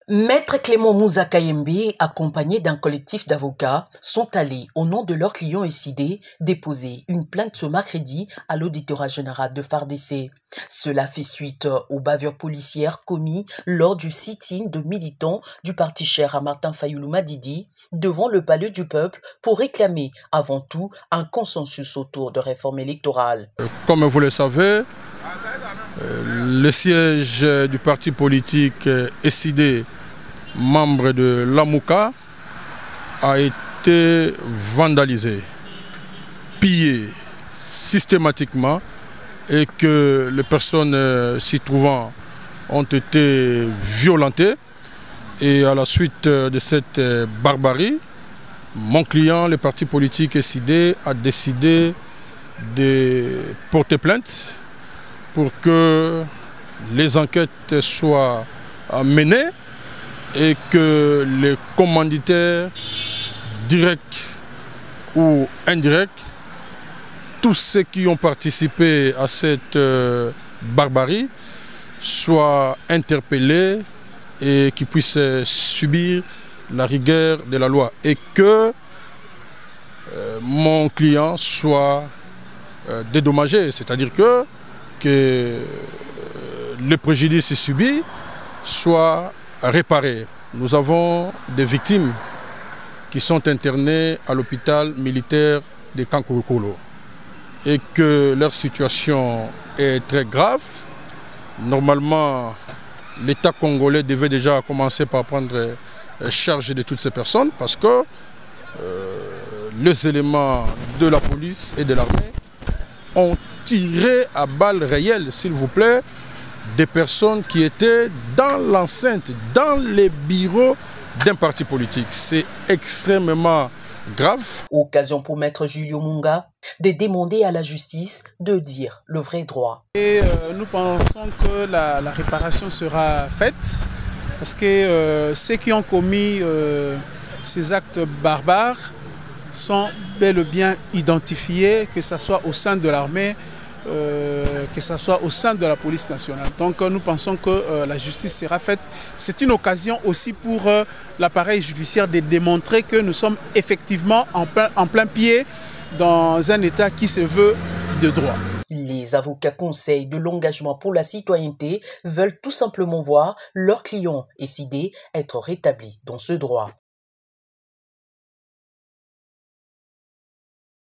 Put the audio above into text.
Maître Clément Moussa Kayembe, accompagné d'un collectif d'avocats, sont allés, au nom de leurs clients SID, déposer une plainte ce mercredi à l'auditorat général de FARDC. Cela fait suite aux bavures policières commises lors du sit-in de militants du parti cher à Martin Fayoulou Madidi devant le palais du peuple pour réclamer avant tout un consensus autour de réformes électorales. Comme vous le savez, le siège du parti politique SID, membre de l'AMUCA, a été vandalisé, pillé systématiquement et que les personnes s'y trouvant ont été violentées. Et à la suite de cette barbarie, mon client, le parti politique SID, a décidé de porter plainte pour que les enquêtes soient menées et que les commanditaires, directs ou indirects, tous ceux qui ont participé à cette barbarie, soient interpellés et qu'ils puissent subir la rigueur de la loi. Et que mon client soit dédommagé, c'est-à-dire que le préjudice subi soit réparé. Nous avons des victimes qui sont internées à l'hôpital militaire de Kankourokolo et que leur situation est très grave. Normalement, l'État congolais devait déjà commencer par prendre charge de toutes ces personnes parce que les éléments de la police et de l'armée ont tiré à balles réelles, s'il vous plaît, des personnes qui étaient dans l'enceinte, dans les bureaux d'un parti politique. C'est extrêmement grave. Occasion pour Maître Julio Munga de demander à la justice de dire le vrai droit. Et nous pensons que la réparation sera faite parce que ceux qui ont commis ces actes barbares sont bel et bien identifiés, que ce soit au sein de l'armée, que ce soit au sein de la police nationale. Donc nous pensons que la justice sera faite. C'est une occasion aussi pour l'appareil judiciaire de démontrer que nous sommes effectivement en plein pied dans un État qui se veut de droit. Les avocats conseils de l'engagement pour la citoyenneté veulent tout simplement voir leurs clients SID être rétablis dans ce droit.